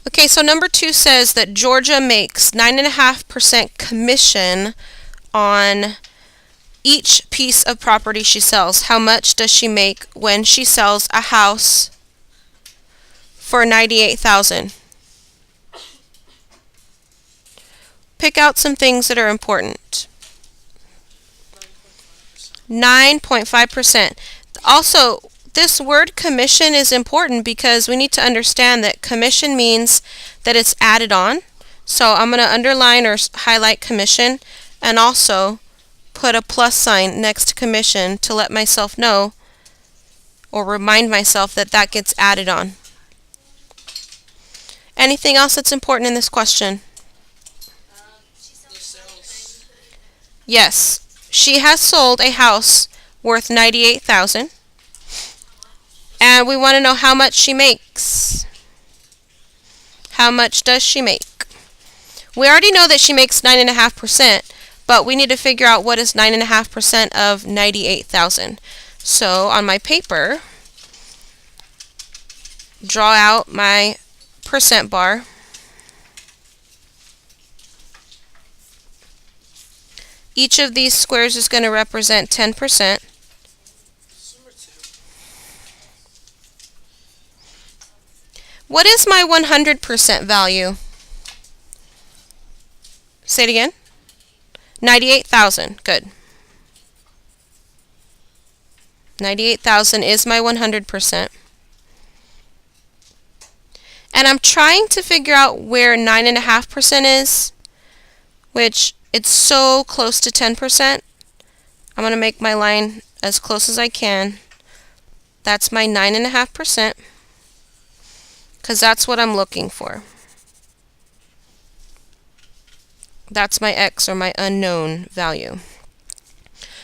Okay, so number 2 says that Georgia makes 9.5% commission on each piece of property she sells. How much does she make when she sells a house for $98,000? Pick out some things that are important. 9.5%. Also, this word commission is important because we need to understand that commission means that it's added on. So I'm going to underline or highlight commission and also put a plus sign next to commission to let myself know or remind myself that that gets added on. Anything else that's important in this question? Yes, she has sold a house worth $98,000. And we want to know how much she makes. How much does she make? We already know that she makes 9.5%, but we need to figure out what is 9.5% of 98,000. So on my paper, draw out my percent bar. Each of these squares is going to represent 10%. What is my 100% value? Say it again. 98,000. Good. 98,000 is my 100%. And I'm trying to figure out where 9.5% is, which it's so close to 10%. I'm going to make my line as close as I can. That's my 9.5%, because that's what I'm looking for. That's my x, or my unknown value.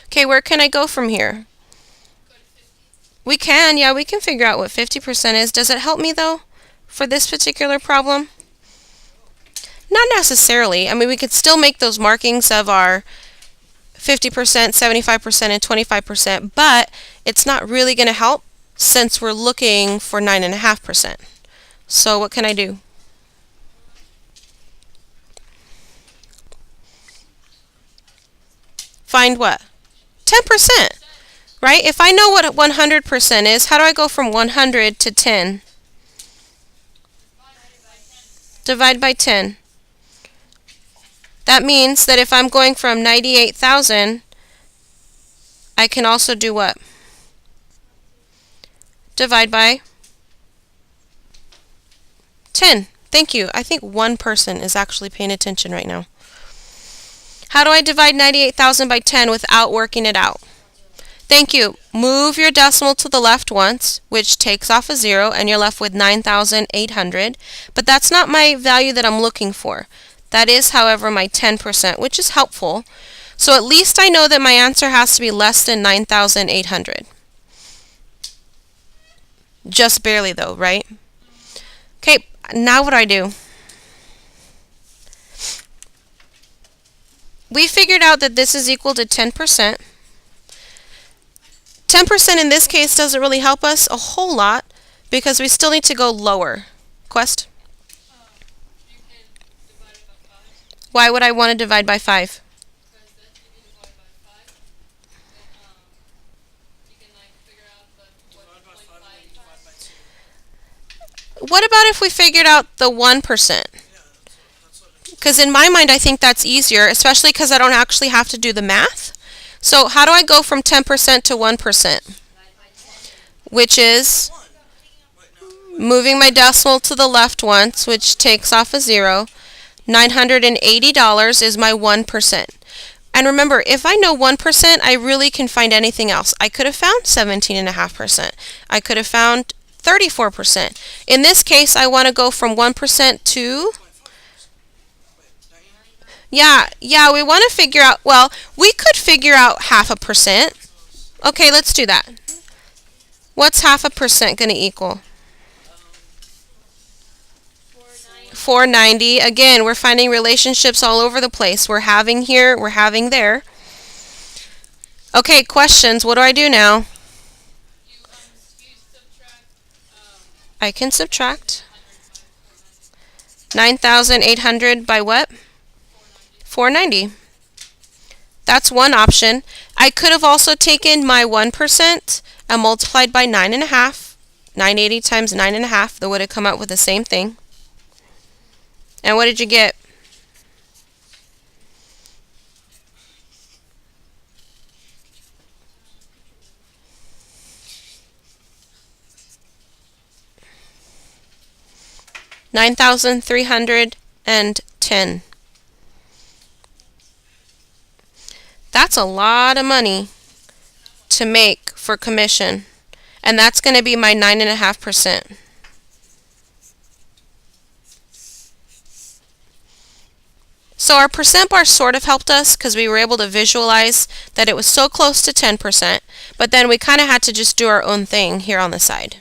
Okay, where can I go from here? We can figure out what 50% is. Does it help me though for this particular problem? Not necessarily. I mean, we could still make those markings of our 50%, 75%, and 25%, but it's not really going to help since we're looking for 9.5%. So what can I do? Find what? 10%, right? If I know what 100% is, how do I go from 100 to 10? Divide by 10. That means that if I'm going from 98,000, I can also do what? Divide by 10. Thank you. I think one person is actually paying attention right now. How do I divide 98,000 by 10 without working it out? Thank you. Move your decimal to the left once, which takes off a 0, and you're left with 9,800. But that's not my value that I'm looking for. That is, however, my 10%, which is helpful. So at least I know that my answer has to be less than 9,800. Just barely though, right? Okay, now what do I do? We figured out that this is equal to 10%. 10% in this case doesn't really help us a whole lot because we still need to go lower. Quest? Why would I want to divide by 5? What about if we figured out the 1%? Because in my mind I think that's easier, especially because I don't actually have to do the math. So how do I go from 10% to 1%? Which is moving my decimal to the left once, which takes off a 0. $980 is my 1%. And remember, if I know 1%, I really can find anything else. I could have found 17.5%. I could have found 34%. In this case, I want to go from 1% to... Yeah, we want to figure out, well, we could figure out 0.5%. Okay, let's do that. What's 0.5% going to equal? 490. Again, we're finding relationships all over the place. We're having here, we're having there. Okay, questions. What do I do now? I can subtract. 9,800 by what? 490. That's one option. I could have also taken my 1% and multiplied by 9.5. 980 times 9.5, that would have come out with the same thing. And what did you get? $9,310. That's a lot of money to make for commission. And that's going to be my 9.5%. So our percent bar sort of helped us because we were able to visualize that it was so close to 10%, but then we kind of had to just do our own thing here on the side.